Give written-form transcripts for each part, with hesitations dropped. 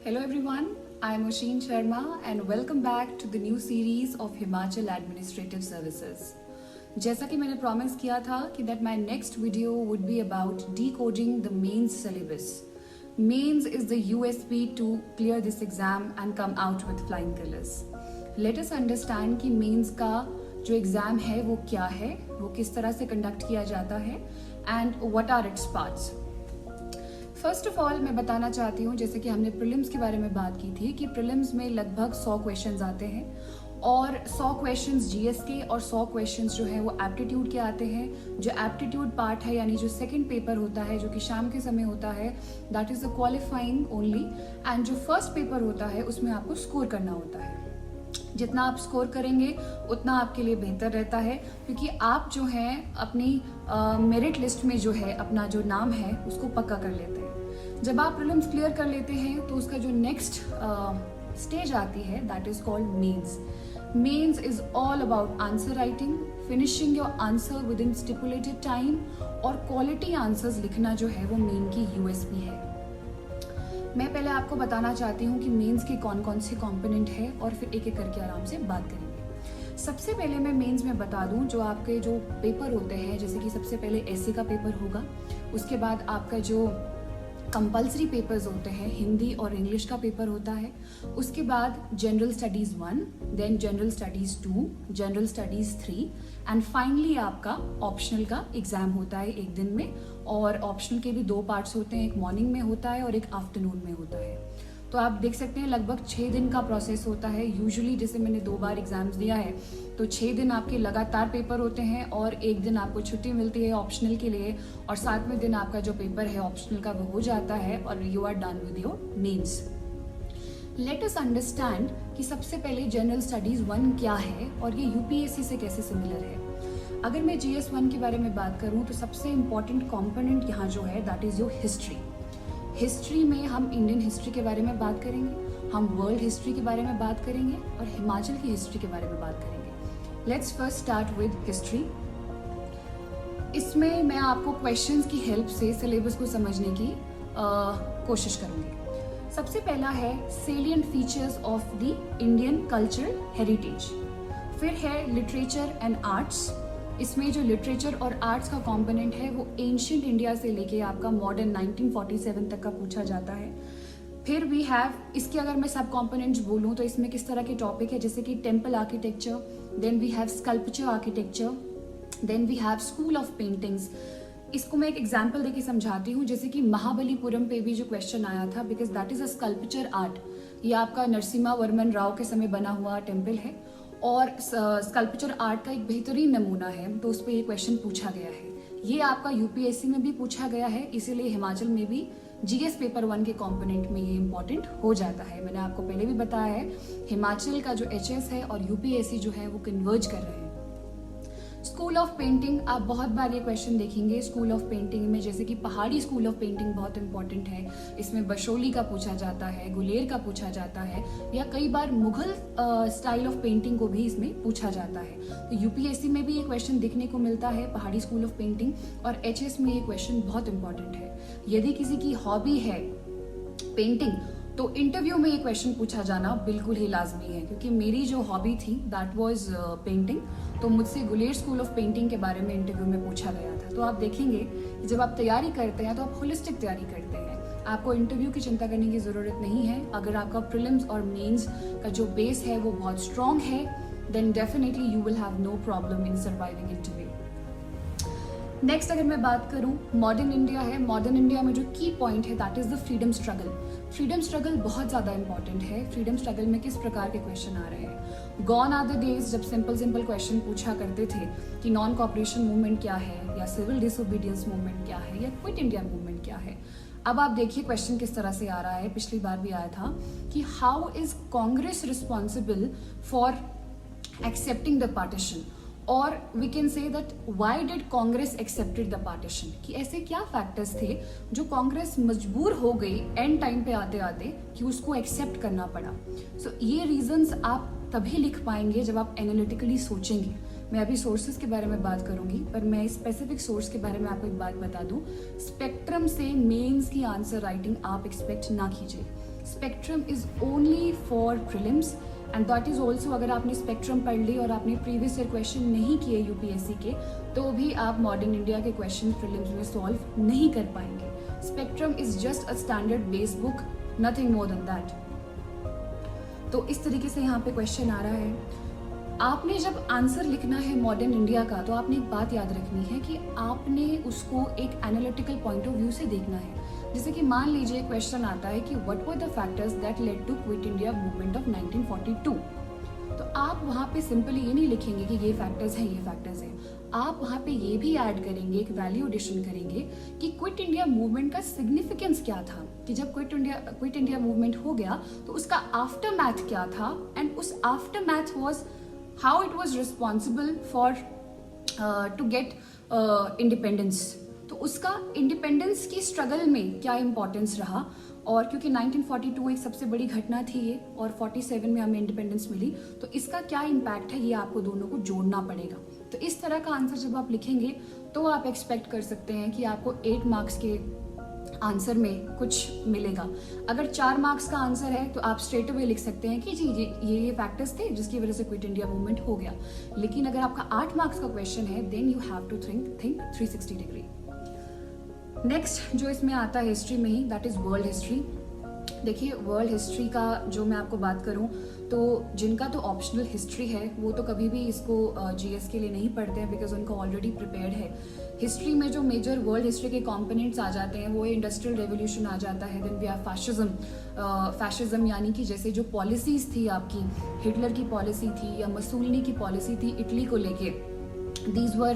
Hello everyone, I am Oshin Sharma and welcome back to the new series of Himachal Administrative Services. जैसा कि मैंने promise किया था कि that my next video would be about decoding the mains syllabus. Mains is the USP to clear this exam and come out with flying colors. Let us understand कि mains का जो exam है वो क्या है, वो किस तरह से कंडक्ट किया जाता है and what are its parts. First of all मैं बताना चाहती हूँ, जैसे कि हमने प्रीलिम्स के बारे में बात की थी कि प्रीलिम्स में लगभग 100 क्वेश्चंस आते हैं और 100 क्वेश्चंस जीएस के और 100 क्वेश्चंस जो है वो एप्टीट्यूड के आते हैं. जो एप्टीट्यूड पार्ट है यानी जो सेकंड पेपर होता है जो कि शाम के समय होता है, that is the qualifying only. And जो फर्स्ट पेपर होता है उसमें आपको स्कोर करना होता है. जितना आप स्कोर करेंगे उतना आपके लिए बेहतर रहता है, क्योंकि आप जो है अपनी मेरिट लिस्ट में जो है अपना जो नाम है उसको पक्का कर लेते हैं. जब आप प्रीलिम्स क्लियर कर लेते हैं तो उसका जो नेक्स्ट स्टेज आती है that is called mains. Mains is all about answer writing, finishing your answer with in stipulated time और क्वालिटी आंसर्स लिखना जो है वो मेन की यूएसपी है. मैं पहले आपको बताना चाहती हूँ कि मेंस के कौन कौन से कंपोनेंट है और फिर एक एक करके आराम से बात करेंगे. सबसे पहले मैं मेंस में बता दूँ जो आपके जो पेपर होते हैं, जैसे कि सबसे पहले एसए का पेपर होगा, उसके बाद आपका जो कंपल्सरी पेपर्स होते हैं हिंदी और इंग्लिश का पेपर होता है, उसके बाद general studies 1, then general studies 2, general studies 3 and finally आपका ऑप्शनल का एग्ज़ाम होता है एक दिन में. और ऑप्शनल के भी 2 पार्ट्स होते हैं, एक मॉर्निंग में होता है और एक आफ्टरनून में होता है. तो आप देख सकते हैं लगभग 6 दिन का प्रोसेस होता है. यूजुअली जैसे मैंने 2 बार एग्जाम्स दिया है तो 6 दिन आपके लगातार पेपर होते हैं और एक दिन आपको छुट्टी मिलती है ऑप्शनल के लिए और 7वें दिन आपका जो पेपर है ऑप्शनल का वो हो जाता है और you are done with your mains. Let us understand कि सबसे पहले जनरल स्टडीज़ 1 क्या है और ये यूपीएससी से कैसे सिमिलर है. अगर मैं जीएस 1 के बारे में बात करूँ तो सबसे इम्पॉर्टेंट कॉम्पोनेंट यहाँ जो है that is your history. History में हम इंडियन हिस्ट्री के बारे में बात करेंगे, हम वर्ल्ड हिस्ट्री के बारे में बात करेंगे और हिमाचल की हिस्ट्री के बारे में बात करेंगे. Let's first start with history. इसमें मैं आपको क्वेश्चंस की हेल्प से सिलेबस को समझने की कोशिश करूँगी. सबसे पहला है salient features of the Indian culture heritage. फिर है लिटरेचर एंड आर्ट्स. इसमें जो लिटरेचर और आर्ट्स का कंपोनेंट है वो एंशिएंट इंडिया से लेके आपका मॉडर्न 1947 तक का पूछा जाता है. फिर वी हैव इसके अगर मैं सब कंपोनेंट्स बोलूँ तो इसमें किस तरह के टॉपिक है, जैसे कि temple architecture, then we have sculpture architecture, then we have school of paintings. इसको मैं एक एग्जाम्पल देके समझाती हूँ. जैसे कि महाबलीपुरम पे भी जो क्वेश्चन आया था, because that is a sculpture art. ये आपका नरसिम्हा वर्मन राव के समय बना हुआ टेम्पल है और स्कल्पचर आर्ट का एक बेहतरीन नमूना है, तो उस पर ये क्वेश्चन पूछा गया है. ये आपका यूपीएससी में भी पूछा गया है, इसीलिए हिमाचल में भी जीएस पेपर 1 के कंपोनेंट में ये इंपॉर्टेंट हो जाता है. मैंने आपको पहले भी बताया है हिमाचल का जो एचएस है और यूपीएससी जो है वो कन्वर्ज कर रहे हैं. स्कूल ऑफ पेंटिंग, आप बहुत बार ये क्वेश्चन देखेंगे स्कूल ऑफ पेंटिंग में, जैसे कि पहाड़ी स्कूल ऑफ पेंटिंग बहुत इंपॉर्टेंट है. इसमें बशोली का पूछा जाता है, गुलेर का पूछा जाता है या कई बार मुगल स्टाइल ऑफ पेंटिंग को भी इसमें पूछा जाता है. तो यूपीएससी में भी ये क्वेश्चन देखने को मिलता है पहाड़ी स्कूल ऑफ पेंटिंग और एचएस में ये क्वेश्चन बहुत इंपॉर्टेंट है. यदि किसी की हॉबी है पेंटिंग तो इंटरव्यू में ये क्वेश्चन पूछा जाना बिल्कुल ही लाजमी है, क्योंकि मेरी जो हॉबी थी दैट वाज पेंटिंग, तो मुझसे गुलेर स्कूल ऑफ पेंटिंग के बारे में इंटरव्यू में पूछा गया था. तो आप देखेंगे कि जब आप तैयारी करते हैं तो आप होलिस्टिक तैयारी करते हैं, आपको इंटरव्यू की चिंता करने की ज़रूरत नहीं है. अगर आपका प्रीलिम्स और मेंस का जो बेस है वो बहुत स्ट्रॉन्ग है then definitely you will have no problem in surviving interview. Next अगर मैं बात करूं मॉडर्न इंडिया है. मॉडर्न इंडिया में जो की पॉइंट है that is the freedom struggle. Freedom struggle बहुत ज़्यादा इंपॉर्टेंट है. फ्रीडम स्ट्रगल में किस प्रकार के क्वेश्चन आ रहे हैं. गॉन आर द डेज जब सिंपल क्वेश्चन पूछा करते थे कि नॉन कॉपरेशन मूवमेंट क्या है या सिविल डिसोबीडियंस मूवमेंट क्या है या क्विट इंडिया मूवमेंट क्या है. अब आप देखिए क्वेश्चन किस तरह से आ रहा है. पिछली बार भी आया था कि how is Congress responsible for excepting the partition, और we can say that why did Congress accepted the partition, कि ऐसे क्या फैक्टर्स थे जो कांग्रेस मजबूर हो गई एंड टाइम पे आते आते कि उसको एक्सेप्ट करना पड़ा. सो ये रीजंस आप तभी लिख पाएंगे जब आप एनालिटिकली सोचेंगे. मैं अभी सोर्सेज के बारे में बात करूंगी, पर मैं स्पेसिफिक सोर्स के बारे में आपको एक बात बता दूं. स्पेक्ट्रम से मेंस की आंसर राइटिंग आप एक्सपेक्ट ना कीजिए. Spectrum is only for prelims and that is also, अगर आपने स्पेक्ट्रम पढ़ ली और आपने प्रीवियस ईयर क्वेश्चन नहीं किए यूपीएससी के, तो भी आप मॉडर्न इंडिया के क्वेश्चन प्रीलिम्स में सॉल्व नहीं कर पाएंगे. Spectrum is just a standard base book, nothing more than that. तो इस तरीके से यहाँ पे क्वेश्चन आ रहा है. आपने जब आंसर लिखना है मॉडर्न इंडिया का, तो आपने एक बात याद रखनी है कि आपने उसको एक एनालिटिकल पॉइंट ऑफ व्यू से देखना है. जैसे कि मान लीजिए क्वेश्चन आता है कि what were the factors that led to quit India movement of 1942. तो आप वहाँ पे सिंपली ये नहीं लिखेंगे कि ये फैक्टर्स हैं, ये फैक्टर्स हैं. आप वहाँ पे ये भी ऐड करेंगे, एक वैल्यू एडिशन करेंगे कि क्विट इंडिया मूवमेंट का सिग्निफिकेंस क्या था, कि जब क्विट इंडिया मूवमेंट हो गया तो उसका आफ्टर मैथ क्या था, एंड उस after math was how it was responsible for to get independence. तो उसका इंडिपेंडेंस की स्ट्रगल में क्या इंपॉर्टेंस रहा, और क्योंकि 1942 एक सबसे बड़ी घटना थी ये, और 47 में हमें इंडिपेंडेंस मिली, तो इसका क्या इम्पैक्ट है, ये आपको दोनों को जोड़ना पड़ेगा. तो इस तरह का आंसर जब आप लिखेंगे तो आप एक्सपेक्ट कर सकते हैं कि आपको 8 मार्क्स के आंसर में कुछ मिलेगा. अगर 4 मार्क्स का आंसर है तो आप स्ट्रेट अवे लिख सकते हैं कि जी ये फैक्टर्स थे जिसकी वजह से क्विट इंडिया मूवमेंट हो गया. लेकिन अगर आपका 8 मार्क्स का क्वेश्चन है, then you have to think 360 degree. Next जो इसमें आता है हिस्ट्री में ही, दैट इज वर्ल्ड हिस्ट्री. देखिए वर्ल्ड हिस्ट्री का जो मैं आपको बात करूं, तो जिनका तो ऑप्शनल हिस्ट्री है वो तो कभी भी इसको जीएस के लिए नहीं पढ़ते हैं, बिकॉज उनको ऑलरेडी प्रिपेयर्ड है. हिस्ट्री में जो मेजर वर्ल्ड हिस्ट्री के कंपोनेंट्स आ जाते हैं वो इंडस्ट्रियल रेवोल्यूशन आ जाता है. देन वी हैव फैशिज्म, यानी कि जैसे जो पॉलिसीज थी आपकी, हिटलर की पॉलिसी थी या मसूलिनी की पॉलिसी थी इटली को लेके, these were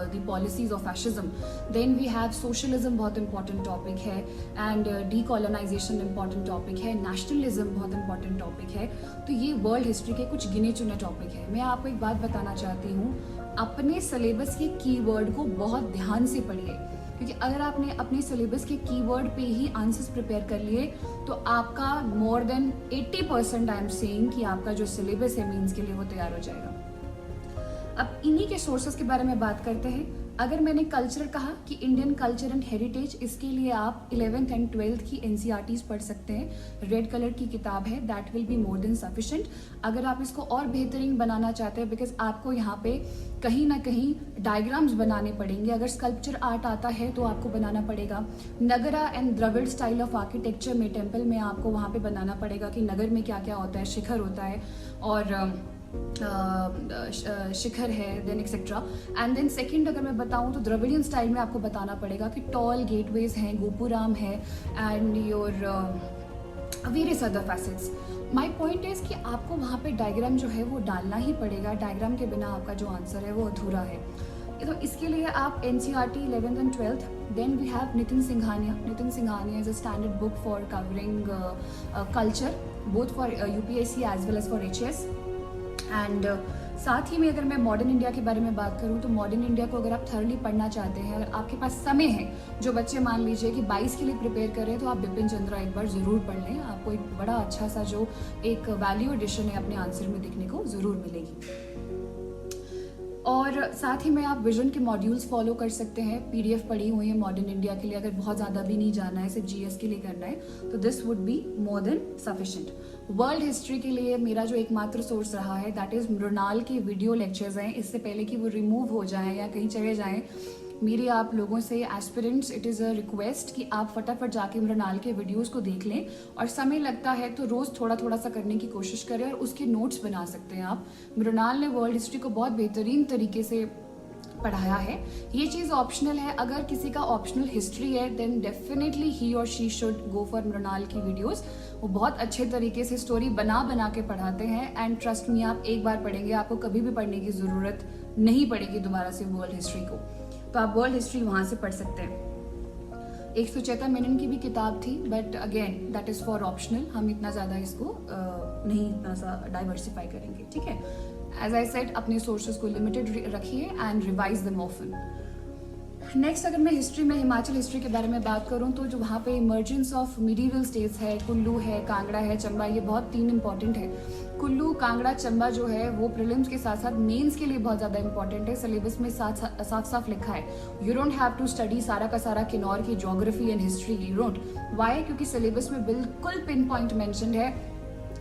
the policies of fascism. Then we have socialism, बहुत important topic है, and decolonization important topic है, nationalism बहुत important topic है. तो ये वर्ल्ड हिस्ट्री के कुछ गिने चुने टॉपिक है. मैं आपको एक बात बताना चाहती हूँ, अपने सिलेबस के कीवर्ड को बहुत ध्यान से पढ़िए, क्योंकि अगर आपने अपने सिलेबस के कीवर्ड पे ही आंसर्स प्रिपेयर कर लिए तो आपका more than 80% I am saying कि आपका जो सिलेबस है मीन्स के लिए वो तैयार हो जाएगा. अब इन्हीं के सोर्सेस के बारे में बात करते हैं. अगर मैंने कल्चर कहा कि इंडियन कल्चर एंड हेरिटेज, इसके लिए आप 11th एंड 12th की एनसीईआरटीज पढ़ सकते हैं. रेड कलर की किताब है, that will be more than sufficient. अगर आप इसको और बेहतरीन बनाना चाहते हैं, बिकॉज आपको यहाँ पे कहीं ना कहीं डायग्राम्स बनाने पड़ेंगे. अगर स्कल्पचर आर्ट आता है तो आपको बनाना पड़ेगा. Nagara and Dravida style of architecture में टेम्पल में आपको वहाँ पे बनाना पड़ेगा कि नगर में क्या क्या होता है, शिखर होता है और शिखर है, then etcetera. And then second अगर मैं बताऊं तो द्रविडियन स्टाइल में आपको बताना पड़ेगा कि टॉल गेटवेज हैं, गोपुराम है, and your various other facets. My point is कि आपको वहाँ पे डायग्राम जो है वो डालना ही पड़ेगा. डायग्राम के बिना आपका जो आंसर है वो अधूरा है. तो इसके लिए आप NCERT 11th and 12th. Then we have Nitin Singhania. Nitin Singhania is a standard book for covering culture, both for UPSC as well as for HS. And साथ ही में अगर मैं मॉडर्न इंडिया के बारे में बात करूं तो मॉडर्न इंडिया को अगर आप थर्डली पढ़ना चाहते हैं, अगर आपके पास समय है, जो बच्चे मान लीजिए कि 22 के लिए प्रिपेयर कर रहे हैं, तो आप बिपिन चंद्रा एक बार ज़रूर पढ़ लें. आपको एक बड़ा अच्छा सा जो एक वैल्यू एडिशन है अपने आंसर में दिखने को ज़रूर मिलेगी. और साथ ही में आप विजन के मॉड्यूल्स फॉलो कर सकते हैं. पीडीएफ पढ़ी हुई है मॉडर्न इंडिया के लिए, अगर बहुत ज़्यादा भी नहीं जाना है, सिर्फ जीएस के लिए करना है, तो this would be more than sufficient. World history के लिए मेरा जो एकमात्र सोर्स रहा है दैट इज़ मृणाल के वीडियो लेक्चर्स हैं. इससे पहले कि वो रिमूव हो जाएं या कहीं चले जाएं, मेरी आप लोगों से aspirants it is a request कि आप फटाफट जाके मृणाल के वीडियोस को देख लें, और समय लगता है तो रोज़ थोड़ा थोड़ा सा करने की कोशिश करें और उसके नोट्स बना सकते हैं आप. मृणाल ने वर्ल्ड हिस्ट्री को बहुत बेहतरीन तरीके से पढ़ाया है. ये चीज़ ऑप्शनल है. अगर किसी का ऑप्शनल हिस्ट्री है देन डेफिनेटली ही और she should go for Mrinal की वीडियोस. वो बहुत अच्छे तरीके से स्टोरी बना के पढ़ाते हैं. एंड ट्रस्ट मी, आप एक बार पढ़ेंगे आपको कभी भी पढ़ने की ज़रूरत नहीं पड़ेगी दोबारा से वर्ल्ड हिस्ट्री को. तो आप वर्ल्ड हिस्ट्री वहाँ से पढ़ सकते हैं. एक सुचेता मेनन की भी किताब थी, but again that is for optional. हम इतना ज़्यादा इसको नहीं इतना सा डाइवर्सिफाई करेंगे. ठीक है, एज आई सेड अपने सोर्सेज को लिमिटेड रखिए and revise them often. Next अगर मैं हिस्ट्री में हिमाचल हिस्ट्री के बारे में बात करूं तो जो वहाँ पे इमर्जेंस ऑफ मिडीवल स्टेट्स है, कुल्लू है, कांगड़ा है, चंबा, ये बहुत 3 इंपॉर्टेंट है। कुल्लू, कांगड़ा, चंबा जो है वो प्रीलिम्स के साथ साथ मेंस के लिए बहुत ज़्यादा इंपॉर्टेंट है। सिलेबस में साफ साफ लिखा है, you don't have to study सारा का सारा किन्नौर की geography and history, you don't. Why? क्योंकि सिलेबस में बिल्कुल पिन पॉइंट मैंशनड है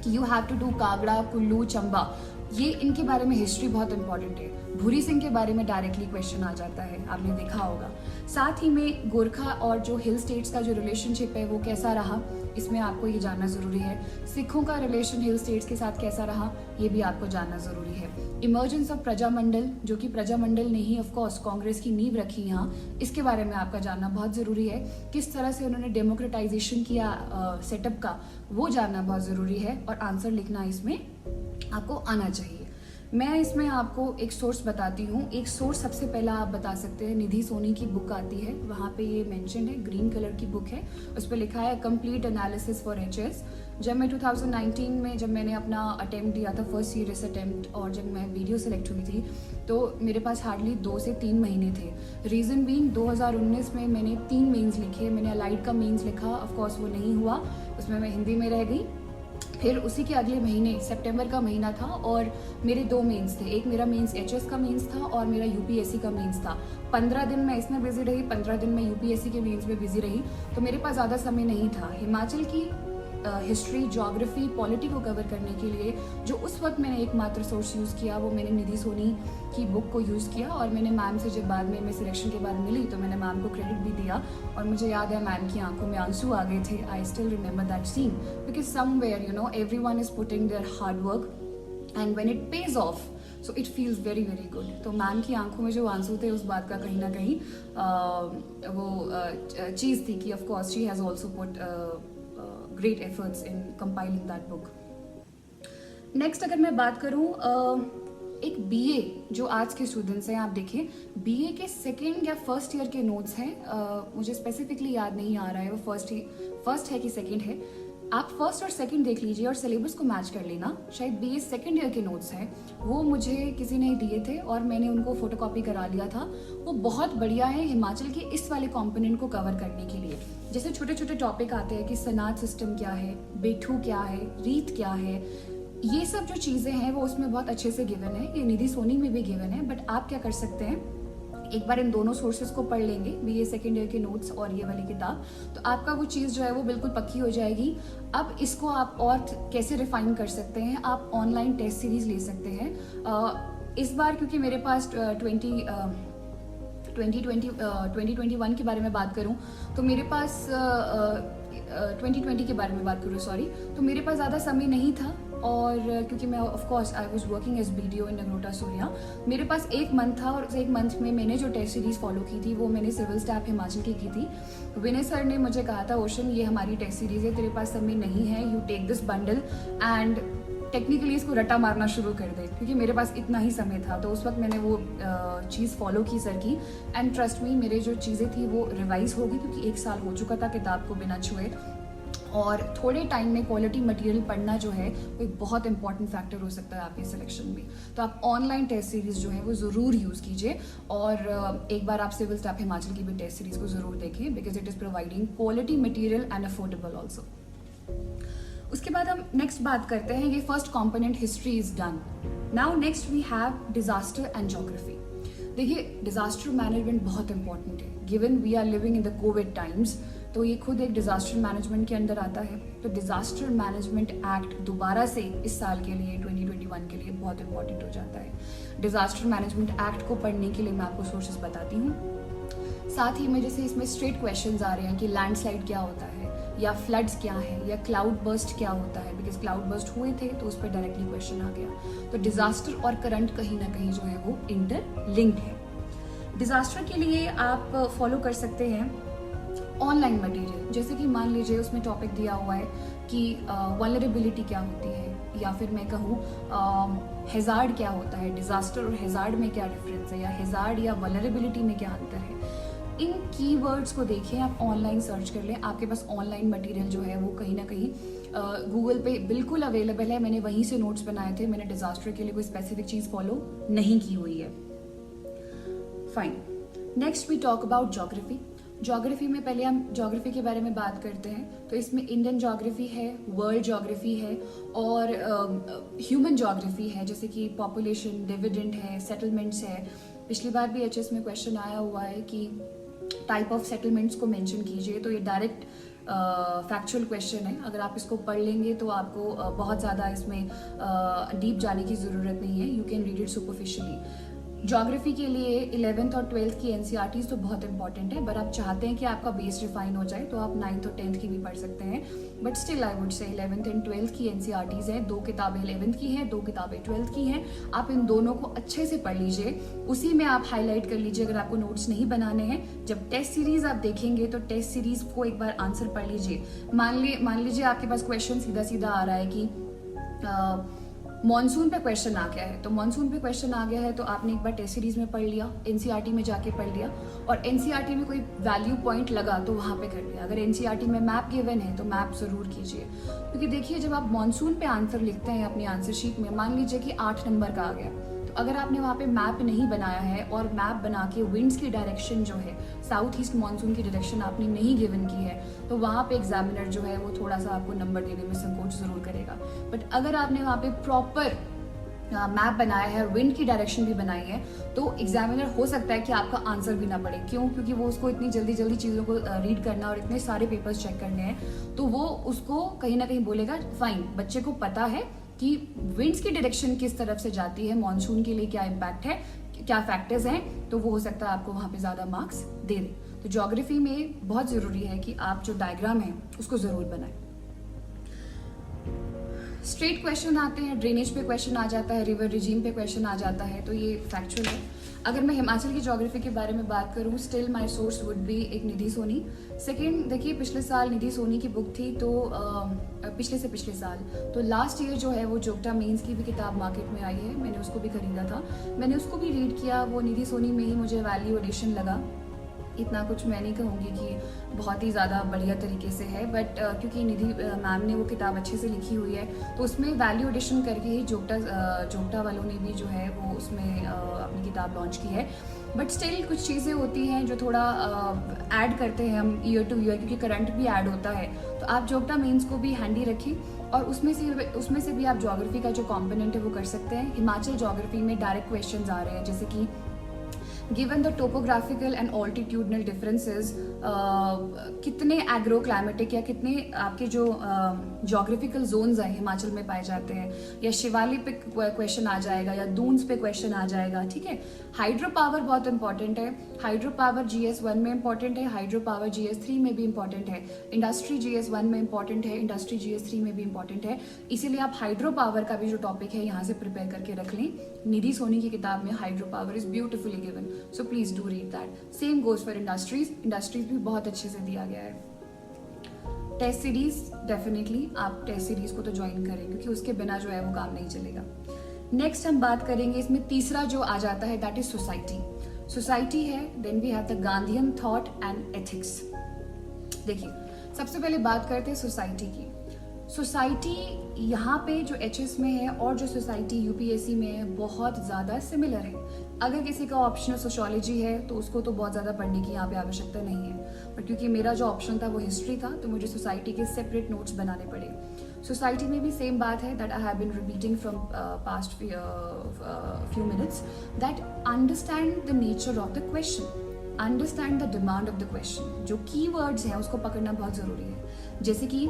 कि you have to do Kangra, Kullu, Chamba, ये इनके बारे में हिस्ट्री बहुत इंपॉर्टेंट है। भूरी सिंह के बारे में डायरेक्टली क्वेश्चन आ जाता है, आपने देखा होगा। साथ ही में गोरखा और जो हिल स्टेट्स का जो रिलेशनशिप है वो कैसा रहा, इसमें आपको ये जानना ज़रूरी है। सिखों का रिलेशन हिल स्टेट्स के साथ कैसा रहा, ये भी आपको जानना ज़रूरी है। इमर्जेंस ऑफ प्रजामंडल, जो कि प्रजामंडल ने ही ऑफकोर्स कांग्रेस की नींव रखी यहाँ, इसके बारे में आपका जानना बहुत ज़रूरी है। किस तरह से उन्होंने डेमोक्रेटाइजेशन किया सेटअप का, वो जानना बहुत ज़रूरी है। और आंसर लिखना इसमें आपको आना चाहिए। मैं इसमें आपको एक सोर्स बताती हूँ। एक सोर्स सबसे पहला आप बता सकते हैं, निधि सोनी की बुक आती है, वहाँ पे ये मेंशन है, ग्रीन कलर की बुक है, उस पर लिखा है कंप्लीट एनालिसिस फॉर एचएस। जब मैं 2019 में जब मैंने अपना अटेम्प्ट दिया था, फर्स्ट सीरियस अटेम्प्ट, और जब मैं वीडियो सेलेक्ट हुई थी तो मेरे पास हार्डली 2 से 3 महीने थे। रीज़न बीइंग 2019 में मैंने 3 मेंस लिखे। मैंने अलाइड का मेंस लिखा, ऑफकोर्स वो नहीं हुआ, उसमें मैं हिंदी में रह गई। फिर उसी के अगले महीने सितंबर का महीना था और मेरे 2 मेंस थे। एक मेरा मेंस एचएस का मेंस था और मेरा यूपीएससी का मेंस था। 15 दिन मैं इसमें बिजी रही, 15 दिन मैं यूपीएससी के मेंस में बिजी रही, तो मेरे पास ज़्यादा समय नहीं था। हिमाचल की हिस्ट्री, ज्योग्राफी, पॉलिटी को कवर करने के लिए जो उस वक्त मैंने एकमात्र सोर्स यूज़ किया वो मैंने निधि सोनी की बुक को यूज़ किया। और मैंने मैम से जब बाद में मैं सिलेक्शन के बाद मिली तो मैंने मैम को क्रेडिट भी दिया और मुझे याद है मैम की आंखों में आंसू आ गए थे। I still remember that scene because somewhere you know everyone is putting their hard work and when it pays off so it feels very very good. तो मैम की आंखों में जो आंसू थे उस बात का कहीं ना कहीं वो चीज़ थी कि of course she has also put great efforts in compiling that book. Next अगर मैं बात करूँ एक बीए जो आज के स्टूडेंट्स हैं, आप देखें बीए के सेकेंड या फर्स्ट ईयर के नोट्स हैं, मुझे स्पेसिफिकली याद नहीं आ रहा है वो फर्स्ट है कि सेकेंड है। आप फर्स्ट और सेकंड देख लीजिए और सिलेबस को मैच कर लेना। शायद बीए सेकंड ईयर के नोट्स हैं, वो मुझे किसी ने दिए थे और मैंने उनको फोटोकॉपी करा लिया था। वो बहुत बढ़िया है हिमाचल के इस वाले कंपोनेंट को कवर करने के लिए। जैसे छोटे छोटे टॉपिक आते हैं कि सनात सिस्टम क्या है, बेठू क्या है, रीत क्या है, ये सब जो चीज़ें हैं वो उसमें बहुत अच्छे से गिवन है। ये निधि सोनी में भी गिवन है। बट आप क्या कर सकते हैं, एक बार इन दोनों सोर्सेज को पढ़ लेंगे, बीए सेकेंड ईयर के नोट्स और ये वाली किताब, तो आपका वो चीज़ जो है वो बिल्कुल पक्की हो जाएगी। अब इसको आप और कैसे रिफाइन कर सकते हैं, आप ऑनलाइन टेस्ट सीरीज ले सकते हैं। इस बार क्योंकि मेरे पास 2021 के बारे में बात करूं तो मेरे पास 2020 के बारे में बात करूं सॉरी, तो मेरे पास ज़्यादा समय नहीं था। और क्योंकि मैं of course I was working as BDO in Nagrota Surya, मेरे पास 1 मंथ था और उस 1 मंथ में मैंने जो टेस्ट सीरीज फॉलो की थी वो मैंने सिविल स्टाफ हिमाचल की थी। विनय सर ने मुझे कहा था, ओशन ये हमारी टेस्ट सीरीज है, तेरे पास समय नहीं है, you take this bundle and technically इसको रटा मारना शुरू कर दे, क्योंकि मेरे पास इतना ही समय था। तो उस वक्त मैंने वो चीज़ फॉलो की सर की, एंड ट्रस्ट मी मेरे जो चीज़ें थी वो रिवाइज हो गई, क्योंकि 1 साल हो चुका था किताब को बिना छुए। और थोड़े टाइम में क्वालिटी मटेरियल पढ़ना जो है वो एक बहुत इंपॉर्टेंट फैक्टर हो सकता है आपके सिलेक्शन में। तो आप ऑनलाइन टेस्ट सीरीज जो है वो ज़रूर यूज़ कीजिए और एक बार आप सिविल स्टाफ हिमाचल की भी टेस्ट सीरीज को ज़रूर देखें, because it is providing quality material and affordable also. उसके बाद हम नेक्स्ट बात करते हैं, ये first component history is done. Now next we have disaster and geography. देखिए डिजास्टर मैनेजमेंट बहुत इंपॉर्टेंट है, given we are living in the COVID times, तो ये खुद एक डिजास्टर मैनेजमेंट के अंदर आता है। तो डिजास्टर मैनेजमेंट एक्ट दोबारा से इस साल के लिए 2021 के लिए बहुत इंपॉर्टेंट हो जाता है। डिजास्टर मैनेजमेंट एक्ट को पढ़ने के लिए मैं आपको सोर्सेज बताती हूँ। साथ ही में जैसे इसमें स्ट्रेट क्वेश्चंस आ रहे हैं कि लैंडस्लाइड क्या होता है, या फ्लड्स क्या है, या क्लाउड बर्स्ट क्या होता है, बिकॉज क्लाउड बर्स्ट हुए थे तो उस पर डायरेक्टली क्वेश्चन आ गया। तो डिजास्टर और करंट कहीं ना कहीं जो है वो इंटरलिंक्ड है। डिजास्टर के लिए आप फॉलो कर सकते हैं ऑनलाइन मटेरियल, जैसे कि मान लीजिए उसमें टॉपिक दिया हुआ है कि वल्नरेबिलिटी क्या होती है, या फिर मैं कहूँ हेजार्ड क्या होता है, डिजास्टर और हेजार्ड में क्या डिफरेंस है, या हेजार्ड या वल्नरेबिलिटी में क्या अंतर है। इन कीवर्ड्स को देखें, आप ऑनलाइन सर्च कर लें, आपके पास ऑनलाइन मटेरियल जो है वो कहीं ना कहीं गूगल पे बिल्कुल अवेलेबल है। मैंने वहीं से नोट्स बनाए थे, मैंने डिजास्टर के लिए कोई स्पेसिफिक चीज़ फॉलो नहीं की हुई है। Fine. Next we talk about geography. Geography में पहले हम ज्योग्राफी के बारे में बात करते हैं। तो इसमें इंडियन ज्योग्राफी है, वर्ल्ड ज्योग्राफी है और ह्यूमन ज्योग्राफी है, जैसे कि पॉपुलेशन, डिविडेंड है, सेटलमेंट्स है। पिछली बार भी एचएस में क्वेश्चन आया हुआ है कि टाइप ऑफ सेटलमेंट्स को मेंशन कीजिए, तो ये डायरेक्ट फैक्चुअल क्वेश्चन है। अगर आप इसको पढ़ लेंगे तो आपको बहुत ज़्यादा इसमें डीप जाने की ज़रूरत नहीं है, you can read it superficially. Geography के लिए 11th और 12th की एनसीईआरटीज तो बहुत इंपॉर्टेंट है, बट आप चाहते हैं कि आपका बेस रिफाइन हो जाए तो आप 9th और 10th की भी पढ़ सकते हैं। बट स्टिल आई वुड से 11th एंड 12th की एनसीईआरटीज हैं, 2 किताबें 11th की हैं, 2 किताबें 12th की हैं। आप इन दोनों को अच्छे से पढ़ लीजिए, उसी में आप हाईलाइट कर लीजिए। अगर आपको नोट्स नहीं बनाने हैं, जब टेस्ट सीरीज आप देखेंगे तो टेस्ट सीरीज को एक बार आंसर पढ़ लीजिए। मान लीजिए आपके पास क्वेश्चन सीधा सीधा आ रहा है कि मॉनसून पे क्वेश्चन आ गया है, तो मॉनसून पे क्वेश्चन आ गया है तो आपने एक बार टेस्ट सीरीज में पढ़ लिया, एनसीईआरटी में जाके पढ़ लिया, और एनसीईआरटी में कोई वैल्यू पॉइंट लगा तो वहाँ पे कर लिया। अगर एनसीईआरटी में मैप गिवन है तो मैप जरूर कीजिए, क्योंकि देखिए जब आप मॉनसून पे आंसर लिखते हैं अपनी आंसर शीट में, मान लीजिए कि 8 नंबर का आ गया, तो अगर आपने वहाँ पे मैप नहीं बनाया है और मैप बना के विंड्स की डायरेक्शन जो है, साउथ ईस्ट मानसून की डायरेक्शन आपने नहीं गिवन की है, तो वहाँ पे एग्जामिनर जो है वो थोड़ा सा आपको नंबर देने में संकोच जरूर करेगा। बट अगर आपने वहाँ पे प्रॉपर मैप बनाया है और विंड की डायरेक्शन भी बनाई है, तो एग्जामिनर हो सकता है कि आपका आंसर भी ना पड़े। क्यों? क्योंकि वो उसको इतनी जल्दी जल्दी चीज़ों को रीड करना और इतने सारे पेपर्स चेक करने हैं, तो वो उसको कहीं ना कहीं बोलेगा फाइन, बच्चे को पता है कि विंड्स की डायरेक्शन किस तरफ से जाती है, मॉनसून के लिए क्या इम्पैक्ट है, क्या फैक्टर्स हैं, तो वो हो सकता है आपको वहाँ पे ज़्यादा मार्क्स दे दे। तो ज्योग्राफी में बहुत ज़रूरी है कि आप जो डायग्राम है उसको ज़रूर बनाएं। स्ट्रेट क्वेश्चन आते हैं, ड्रेनेज पे क्वेश्चन आ जाता है, रिवर रिजीम पे क्वेश्चन आ जाता है, तो ये फैक्चुअल है। अगर मैं हिमाचल की ज्योग्राफी के बारे में बात करूं, still my source would be एक निधि सोनी। सेकंड, देखिए पिछले साल निधि सोनी की बुक थी, तो पिछले साल, तो लास्ट ईयर जो है वो जोग्टा मेंस की भी किताब मार्केट में आई है, मैंने उसको भी खरीदा था, मैंने उसको भी रीड किया। वो निधि सोनी में ही मुझे वैल्यू एडिशन लगा। इतना कुछ मैं नहीं कहूँगी कि बहुत ही ज़्यादा बढ़िया तरीके से है, बट क्योंकि निधि मैम ने वो किताब अच्छे से लिखी हुई है, तो उसमें वैल्यू एडिशन करके ही जोग्टा वालों ने भी जो है वो उसमें अपनी किताब लॉन्च की है। बट स्टिल कुछ चीज़ें होती हैं जो थोड़ा ऐड करते हैं हम ईयर टू ईयर, क्योंकि करंट भी ऐड होता है, तो आप जोग्टा मेंस को भी हैंडी रखें और उसमें से भी आप ज्योग्राफी का जो कॉम्पोनेंट है वो कर सकते हैं। हिमाचल ज्योग्राफी में डायरेक्ट क्वेश्चन आ रहे हैं, जैसे कि given the topographical and altitudinal differences, कितने एग्रोक्लाइमेटिक या कितने आपके जो जोग्राफिकल जोन्स हैं हिमाचल में पाए जाते हैं, या शिवालिक पे क्वेश्चन आ जाएगा, या दून्स पे क्वेश्चन आ जाएगा, ठीक है। हाइड्रो पावर बहुत इंपॉर्टेंट है, हाइड्रो पावर GS1 में इंपॉर्टेंट है, हाइड्रो पावर GS3 में भी इंपॉर्टेंट है, इंडस्ट्री GS1 में इंपॉर्टेंट है, इंडस्ट्री GS3 में भी इंपॉर्टेंट है। इसीलिए आप हाइड्रो पावर का भी जो टॉपिक है यहाँ से प्रिपेयर करके रख लें। निधि सोनी की किताब में hydro power is beautifully given, so please do read that. Same goes for industries भी बहुत अच्छे से दिया गया है। टेस्ट सीरीज डेफिनेटली आप टेस्ट सीरीज को तो ज्वाइन करें, क्योंकि उसके बिना जो है वो काम नहीं चलेगा। नेक्स्ट हम बात करेंगे, इसमें तीसरा जो आ जाता है दैट इज सोसाइटी है। Then we have the Gandhian thought and ethics. देखिए सबसे पहले बात करते हैं सोसाइटी की। सोसाइटी यहाँ पे जो एचएस में है और जो सोसाइटी यूपीएससी में है बहुत ज़्यादा सिमिलर है। अगर किसी का ऑप्शनल सोशियोलॉजी है तो उसको तो बहुत ज़्यादा पढ़ने की यहाँ पे आवश्यकता नहीं है, बट क्योंकि मेरा जो ऑप्शन था वो हिस्ट्री था, तो मुझे सोसाइटी के सेपरेट नोट्स बनाने पड़े। सोसाइटी में भी सेम बात है that I have been repeating from past few minutes, that understand the nature of the question, understand the demand of the question. जो कीवर्ड्स हैं उसको पकड़ना बहुत ज़रूरी है। जैसे कि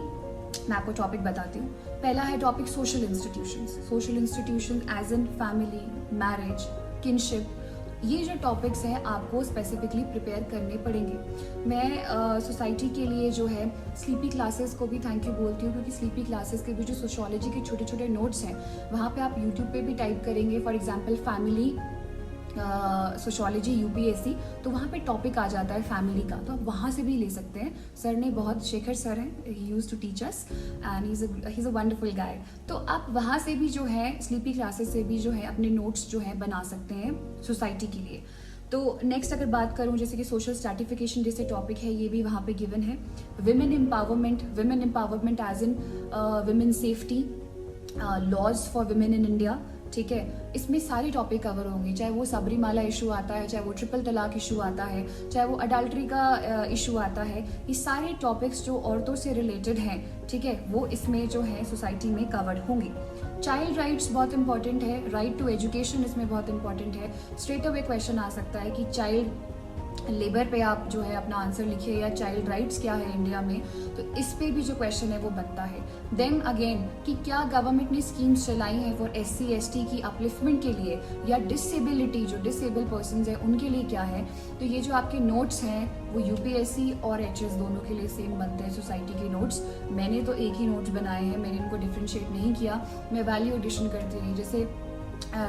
मैं आपको टॉपिक बताती हूँ। पहला है topic social institution as in family, marriage, kinship. ये जो टॉपिक्स हैं आपको स्पेसिफिकली प्रिपेयर करने पड़ेंगे। मैं सोसाइटी के लिए जो है स्लीपी क्लासेस को भी थैंक यू बोलती हूँ, क्योंकि स्लीपी क्लासेस के भी जो सोशियोलॉजी के छोटे छोटे नोट्स हैं वहाँ पे आप यूट्यूब पे भी टाइप करेंगे, for example family sociology UPSC, तो वहाँ पे टॉपिक आ जाता है फैमिली का, तो आप वहाँ से भी ले सकते हैं। सर ने बहुत, शेखर सर हैं, he used to teach us and he is a wonderful guy. तो आप वहाँ से भी जो है स्लीपी क्लासेस से भी जो है अपने नोट्स जो है बना सकते हैं सोसाइटी के लिए। तो नेक्स्ट अगर बात करूँ, जैसे कि सोशल स्ट्रैटिफिकेशन जैसे टॉपिक है, ये भी वहाँ पे गिवन है। Women empowerment as in women safety, laws for women in India, ठीक है, इसमें सारे टॉपिक कवर होंगे, चाहे वो सबरीमाला इशू आता है, चाहे वो ट्रिपल तलाक इशू आता है, चाहे वो अडल्ट्री का इशू आता है, ये सारे टॉपिक्स जो औरतों से रिलेटेड हैं, ठीक है, वो इसमें जो है सोसाइटी में कवर्ड होंगे। चाइल्ड राइट्स बहुत इंपॉर्टेंट है, राइट टू एजुकेशन इसमें बहुत इंपॉर्टेंट है। स्ट्रेट अवे क्वेश्चन आ सकता है कि चाइल्ड लेबर पे आप जो है अपना आंसर लिखिए या चाइल्ड राइट्स क्या है इंडिया में, तो इस पे भी जो क्वेश्चन है वो बनता है। देन अगेन कि क्या गवर्नमेंट ने स्कीम्स चलाई हैं फॉर SC/ST की अपलिफ्टमेंट के लिए, या डिसेबिलिटी जो डिसेबल पर्सन है उनके लिए क्या है। तो ये जो आपके नोट्स हैं वो UPSC और HS दोनों के लिए सेम बनते हैं सोसाइटी के नोट्स। मैंने तो एक ही नोट्स बनाए हैं, मैंने इनको डिफ्रेंशिएट नहीं किया, मैं वैल्यू एडिशन करती रही। जैसे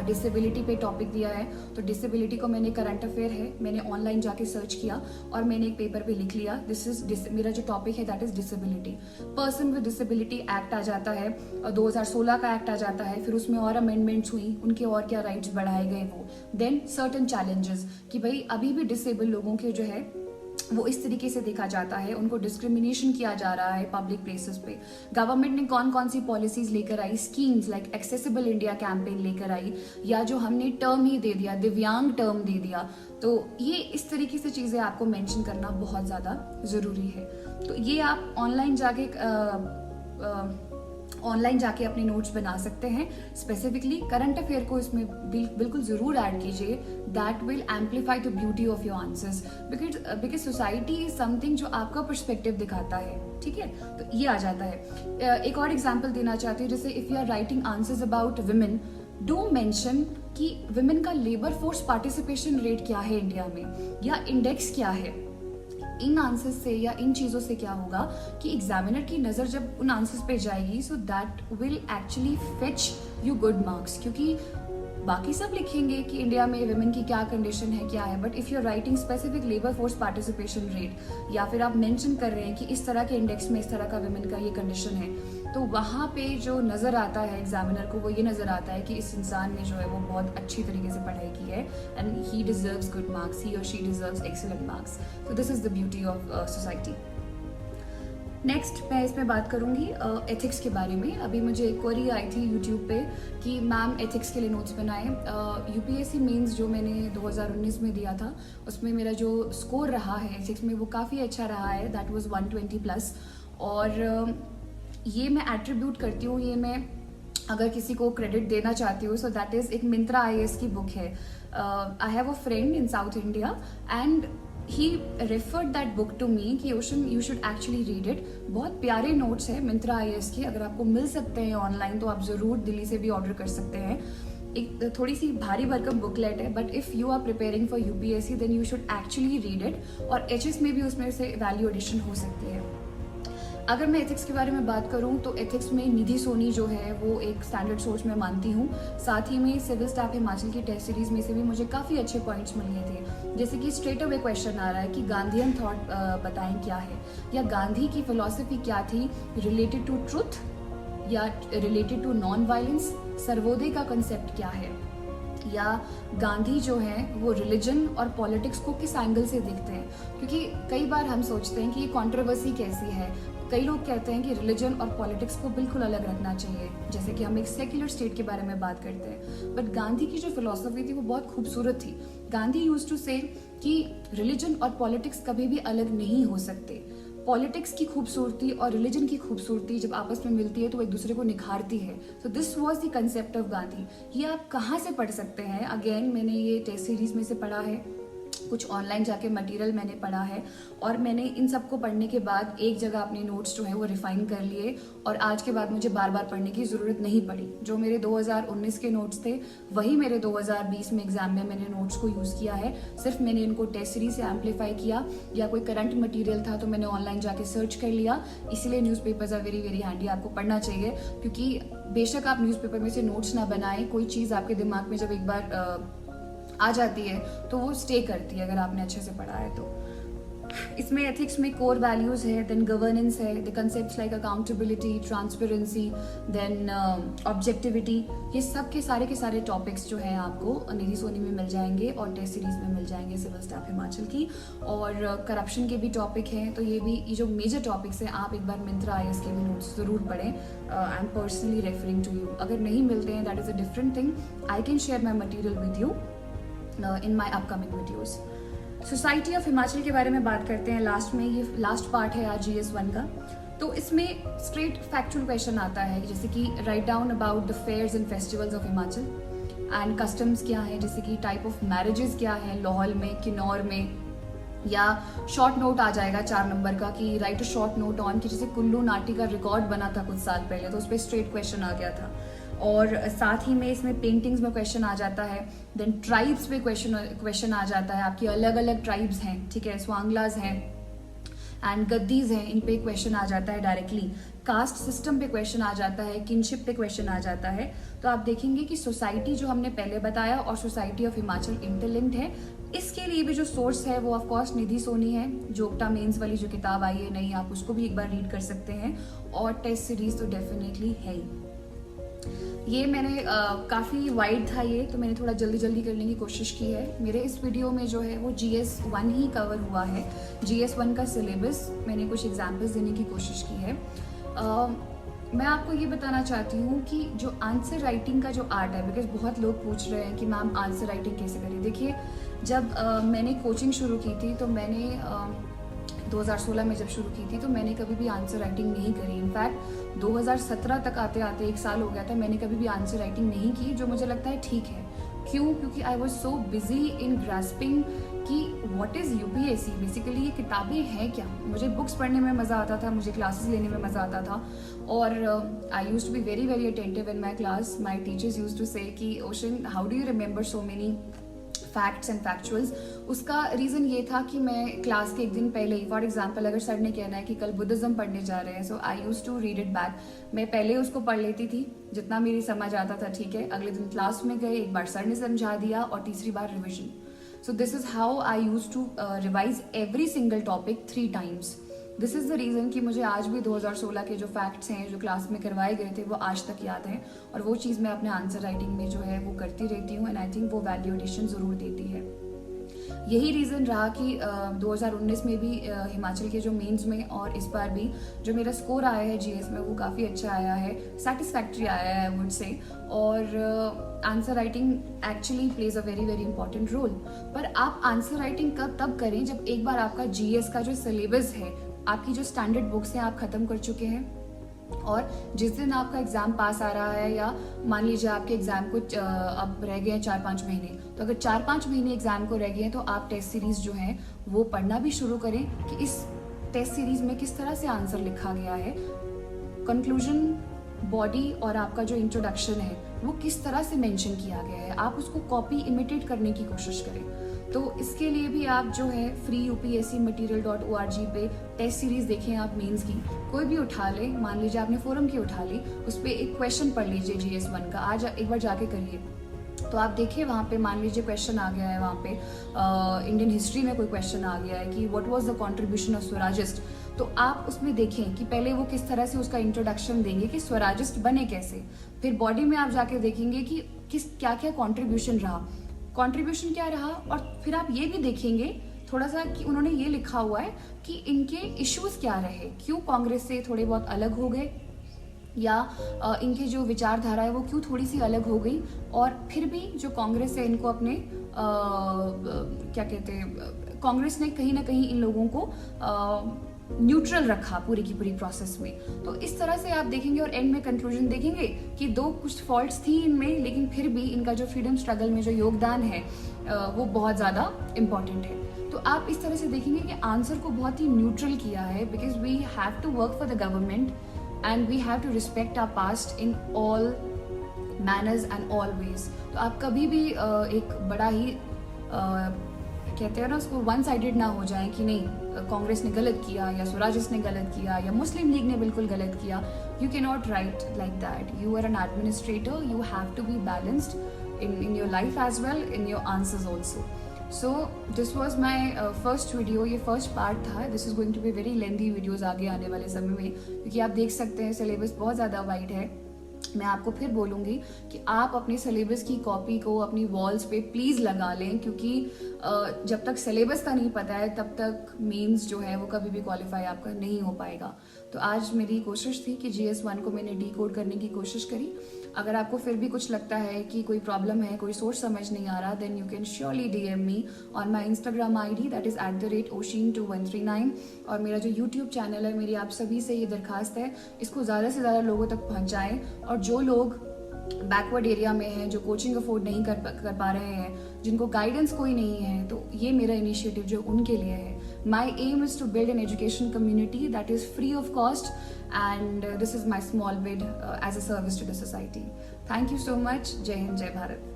डिसेबिलिटी पे टॉपिक दिया है तो डिसेबिलिटी को मैंने करंट अफेयर है, मैंने ऑनलाइन जाके सर्च किया और मैंने एक पेपर पे लिख लिया, दिस इज मेरा जो टॉपिक है that is disability. Person with disability act आ जाता है, 2016 का एक्ट आ जाता है, फिर उसमें और अमेंडमेंट्स हुई, उनके और क्या राइट्स बढ़ाए गए वो। देन सर्टन चैलेंजेस कि भाई अभी भी डिसेबल लोगों के जो है वो इस तरीके से देखा जाता है, उनको डिस्क्रिमिनेशन किया जा रहा है पब्लिक प्लेसेस पे। गवर्नमेंट ने कौन कौन सी पॉलिसीज लेकर आई, schemes like accessible India campaign लेकर आई, या जो हमने टर्म ही दे दिया, दिव्यांग टर्म दे दिया। तो ये इस तरीके से चीजें आपको मेंशन करना बहुत ज्यादा जरूरी है। तो ये आप ऑनलाइन जाके अपने नोट्स बना सकते हैं। स्पेसिफिकली करंट अफेयर को इसमें बिल्कुल जरूर ऐड कीजिए, that will amplify the beauty of your answers, because society is something जो आपका पर्सपेक्टिव दिखाता है, ठीक है। तो ये आ जाता है। एक और एग्जांपल देना चाहती हूँ, जैसे if you are writing answers about women, do mention कि वुमेन का लेबर फोर्स पार्टिसिपेशन रेट क्या है इंडिया में, या इंडेक्स क्या है। इन आंसर्स से या इन चीज़ों से क्या होगा कि एग्जामिनर की नज़र जब उन आंसर्स पे जाएगी, so that will actually fetch you good marks. क्योंकि बाकी सब लिखेंगे कि इंडिया में वुमेन की क्या कंडीशन है, क्या है, but if you are writing specific labour force participation rate, या फिर आप मेंशन कर रहे हैं कि इस तरह के इंडेक्स में इस तरह का वुमेन का ये कंडीशन है, तो वहाँ पे जो नज़र आता है एग्जामिनर को, वो ये नज़र आता है कि इस इंसान ने जो है वो बहुत अच्छी तरीके से पढ़ाई की है, and he deserves good marks, he और she deserves excellent marks. So this is the beauty of society. Next मैं इसमें बात करूंगी एथिक्स के बारे में। अभी मुझे एक क्वेरी आई थी यूट्यूब पे कि मैम एथिक्स के लिए नोट्स बनाए। UPSC मेंस जो मैंने 2019 में दिया था, उसमें मेरा जो स्कोर रहा है एथिक्स में वो काफ़ी अच्छा रहा है, दैट वाज 120+। और ये मैं एट्रीब्यूट करती हूँ, ये मैं अगर किसी को क्रेडिट देना चाहती हूँ, सो दैट इज़ एक मिंत्रा IAS की बुक है। I have a friend in south India and he referred that book to me कि ocean you should actually read it। बहुत प्यारे नोट्स है मिंत्रा IAS के, अगर आपको मिल सकते हैं ऑनलाइन तो आप ज़रूर दिल्ली से भी ऑर्डर कर सकते हैं। एक थोड़ी सी भारी भरकम बुकलेट है, but if you are preparing for UPSC then you should actually read it, और HS में भी उसमें से वैल्यू एडिशन हो सकती है। अगर मैं एथिक्स के बारे में बात करूं तो एथिक्स में निधि सोनी जो है वो एक स्टैंडर्ड सोर्स में मानती हूं। साथ ही में सिविल स्टाफ हिमाचल की टेस्ट सीरीज में से भी मुझे काफ़ी अच्छे पॉइंट्स मिल गए थे। जैसे कि स्ट्रेट अवे क्वेश्चन आ रहा है कि गांधीयन थॉट बताएं क्या है, या गांधी की फिलॉसफी क्या थी रिलेटेड टू ट्रुथ या related to non violence, Sarvodaya का कंसेप्ट क्या है, या गांधी जो है वो रिलीजन और पॉलिटिक्स को किस एंगल से देखते हैं। क्योंकि कई बार हम सोचते हैं कि ये कंट्रोवर्सी कैसी है, कई लोग कहते हैं कि रिलीजन और पॉलिटिक्स को बिल्कुल अलग रखना चाहिए, जैसे कि हम एक सेक्युलर स्टेट के बारे में बात करते हैं। बट गांधी की जो फिलॉसफी थी वो बहुत खूबसूरत थी। गांधी यूज्ड टू से कि रिलीजन और पॉलिटिक्स कभी भी अलग नहीं हो सकते। पॉलिटिक्स की खूबसूरती और रिलीजन की खूबसूरती जब आपस में मिलती है तो एक दूसरे को निखारती है। So this was the concept of Gandhi. ये आप कहाँ से पढ़ सकते हैं? अगेन मैंने ये टेस्ट सीरीज में से पढ़ा है, कुछ ऑनलाइन जाके मटेरियल मैंने पढ़ा है, और मैंने इन सबको पढ़ने के बाद एक जगह अपने नोट्स जो है वो रिफाइन कर लिए, और आज के बाद मुझे बार बार पढ़ने की ज़रूरत नहीं पड़ी। जो मेरे 2019 के नोट्स थे वही मेरे 2020 में एग्जाम में मैंने नोट्स को यूज़ किया है। सिर्फ मैंने इनको टेस्ट सीरीज से एम्पलीफाई किया, या कोई करंट मटीरियल था तो मैंने ऑनलाइन जाके सर्च कर लिया। इसीलिए newspapers are very very handy, आपको पढ़ना चाहिए। क्योंकि बेशक आप न्यूज़पेपर में से नोट्स ना बनाएं, कोई चीज़ आपके दिमाग में जब एक बार आ जाती है तो वो स्टे करती है अगर आपने अच्छे से पढ़ा है तो। इसमें एथिक्स में कोर वैल्यूज़ है, देन गवर्नेंस है, the concepts like accountability, transparency, then objectivity, ये सब के सारे टॉपिक्स जो हैं आपको निधि सोनी में मिल जाएंगे और टेस्ट सीरीज में मिल जाएंगे सिविल स्टाफ हिमाचल की। और करप्शन के भी टॉपिक हैं, तो ये जो मेजर टॉपिक्स हैं आप एक बार मिंत्रा IAS के भी नोट्स ज़रूर पढ़ें। I am personally referring to you. अगर नहीं मिलते हैं that is a different thing, I can share my material with you in my upcoming videos. Society of Himachal के बारे में बात करते हैं लास्ट में। ये लास्ट पार्ट है आज GS 1 का। तो इसमें स्ट्रेट फैक्चुअल क्वेश्चन आता है, जैसे कि write down about the fairs and festivals of Himachal and customs क्या है, जैसे कि टाइप ऑफ मैरिजेस क्या है लाहौल में, किन्नौर में। या शॉर्ट नोट आ जाएगा 4 नंबर का कि right a short note on, कि जैसे कुल्लू नाटी का रिकॉर्ड बना था कुछ साल पहले, तो उस पर स्ट्रेट क्वेश्चन आ गया था। और साथ ही में इसमें पेंटिंग्स में क्वेश्चन आ जाता है, देन ट्राइब्स पे क्वेश्चन आ जाता है, आपकी अलग अलग ट्राइब्स हैं, ठीक है, स्वांगलाज हैं एंड गद्दीज हैं, इन पे क्वेश्चन आ जाता है डायरेक्टली। कास्ट सिस्टम पे क्वेश्चन आ जाता है, किनशिप पे क्वेश्चन आ जाता है। तो आप देखेंगे कि सोसाइटी जो हमने पहले बताया और सोसाइटी ऑफ हिमाचल इंटरलिंक्ड है। इसके लिए भी जो सोर्स है वो ऑफकोर्स निधि सोनी है। जोगटा मेंस वाली जो किताब आई है नई, आप उसको भी एक बार रीड कर सकते हैं। और टेस्ट सीरीज तो डेफिनेटली है ही। ये मैंने काफ़ी वाइड था ये, तो मैंने थोड़ा जल्दी करने की कोशिश की है। मेरे इस वीडियो में जो है वो GS 1 ही कवर हुआ है। GS 1 का सिलेबस मैंने कुछ एग्जाम्पल्स देने की कोशिश की है। मैं आपको ये बताना चाहती हूँ कि जो आंसर राइटिंग का जो आर्ट है, बिकॉज बहुत लोग पूछ रहे हैं कि मैम आंसर राइटिंग कैसे करें। देखिए, जब मैंने कोचिंग शुरू की थी तो मैंने 2016 में जब शुरू की थी तो मैंने कभी भी आंसर राइटिंग नहीं करी। इनफैक्ट 2017 तक आते आते 1 साल हो गया था, मैंने कभी भी आंसर राइटिंग नहीं की, जो मुझे लगता है ठीक है। क्यों? क्योंकि I was so busy in grasping कि व्हाट इज़ UPSC, बेसिकली ये किताबें हैं क्या। मुझे बुक्स पढ़ने में मज़ा आता था, मुझे क्लासेस लेने में मज़ा आता था। और I used to be very very attentive in my class. My teachers used to say कि Oshin how do you remember so many facts and factuals. उसका रीज़न ये था कि मैं क्लास के एक दिन पहले ही, फॉर एग्जाम्पल अगर सर ने कहना है कि कल बुद्धिज्म पढ़ने जा रहे हैं, so I use to read it back. मैं पहले उसको पढ़ लेती थी, जितना मेरी समझ आता था, ठीक है। अगले दिन क्लास में गए, एक बार सर ने समझा दिया और तीसरी बार revision. So this is how I use to revise every single topic 3 times। This is the reason कि मुझे आज भी 2016 के जो फैक्ट्स हैं जो क्लास में करवाए गए थे वो आज तक याद हैं। और वो चीज़ मैं अपने आंसर राइटिंग में जो है वो करती रहती हूँ एंड आई थिंक वो वैल्यू एडिशन ज़रूर देती है। यही रीज़न रहा कि 2019 में भी हिमाचल के जो मेंस में और इस बार भी जो मेरा स्कोर आया है GS में वो काफ़ी अच्छा आया है, सेटिस्फैक्ट्री आया है आई वुड से। और answer writing actually plays a very very important role. पर आप आंसर राइटिंग तब करें जब एक बार आपका GS का जो सिलेबस है, आपकी जो स्टैंडर्ड बुक्स हैं आप ख़त्म कर चुके हैं। और जिस दिन आपका एग्ज़ाम पास आ रहा है, या मान लीजिए आपके एग्ज़ाम को अब रह गए हैं 4-5 महीने, तो अगर 4-5 महीने एग्ज़ाम को रह गए हैं तो आप टेस्ट सीरीज़ जो है वो पढ़ना भी शुरू करें कि इस टेस्ट सीरीज़ में किस तरह से आंसर लिखा गया है, कंक्लूजन, बॉडी और आपका जो इंट्रोडक्शन है वो किस तरह से मेंशन किया गया है, आप उसको कॉपी इमिटेट करने की कोशिश करें। तो इसके लिए भी आप जो है फ्री upscmaterial.org पे टेस्ट सीरीज़ देखें आप मेंस की, कोई भी उठा ले, मान लीजिए आपने फोरम की उठा ली, उस पर एक क्वेश्चन पढ़ लीजिए GS 1 का, आज एक बार जाके करिए। तो आप देखिए वहाँ पे मान लीजिए क्वेश्चन आ गया है, वहाँ पे इंडियन हिस्ट्री में कोई क्वेश्चन आ गया है कि what was the contribution of Swarajist. तो आप उसमें देखें कि पहले वो किस तरह से उसका इंट्रोडक्शन देंगे कि स्वराजिस्ट बने कैसे। फिर बॉडी में आप जाके देखेंगे कि क्या क्या कॉन्ट्रीब्यूशन रहा, कंट्रीब्यूशन क्या रहा। और फिर आप ये भी देखेंगे थोड़ा सा कि उन्होंने ये लिखा हुआ है कि इनके इश्यूज क्या रहे, क्यों कांग्रेस से थोड़े बहुत अलग हो गए, या इनकी जो विचारधारा है वो क्यों थोड़ी सी अलग हो गई। और फिर भी जो कांग्रेस है इनको अपने क्या कहते हैं, कांग्रेस ने कहीं ना कहीं इन लोगों को न्यूट्रल रखा पूरी की पूरी प्रोसेस में। तो इस तरह से आप देखेंगे और एंड में कंक्लूजन देखेंगे कि कुछ फॉल्ट्स थी इनमें, लेकिन फिर भी इनका जो फ्रीडम स्ट्रगल में जो योगदान है वो बहुत ज़्यादा इम्पॉर्टेंट है। तो आप इस तरह से देखेंगे कि आंसर को बहुत ही न्यूट्रल किया है, because we have to work for the government and we have to respect our past in all manners and all ways. तो आप कभी भी एक बड़ा ही कहते हैं ना उसको वन साइडेड ना हो जाए कि नहीं कांग्रेस ने गलत किया या स्वराजिस्ट ने गलत किया या मुस्लिम लीग ने बिल्कुल गलत किया। You can not write like that. You are an administrator, you have to be balanced in your life as well, in your answers also. So this was my first video, ये first part था. This is going to be very lengthy videos आगे आने वाले समय में, क्योंकि आप देख सकते हैं सिलेबस बहुत ज़्यादा वाइड है. मैं आपको फिर बोलूँगी कि आप अपने सिलेबस की कॉपी को अपनी वॉल्स पे प्लीज़ लगा लें, क्योंकि जब तक सिलेबस का नहीं पता है तब तक मेंस जो है वो कभी भी क्वालिफाई आपका नहीं हो पाएगा. तो आज मेरी कोशिश थी कि GS1 को मैंने डीकोड करने की कोशिश करी. अगर आपको फिर भी कुछ लगता है कि कोई प्रॉब्लम है, कोई सोच समझ नहीं आ रहा, then you can surely DM me on my Instagram ID, that is @oshin2139. और मेरा जो YouTube चैनल है, मेरी आप सभी से ये दरखास्त है, इसको ज़्यादा से ज़्यादा लोगों तक पहुँचाएँ. और जो लोग बैकवर्ड एरिया में हैं, जो कोचिंग अफोर्ड नहीं कर पा रहे हैं, जिनको गाइडेंस कोई नहीं है, तो ये मेरा इनिशिएटिव जो उनके लिए है. My aim is to build an education community that is free of cost, and this is my small bid as a service to the society. Thank you so much. Jai Hind, Jai Bharat.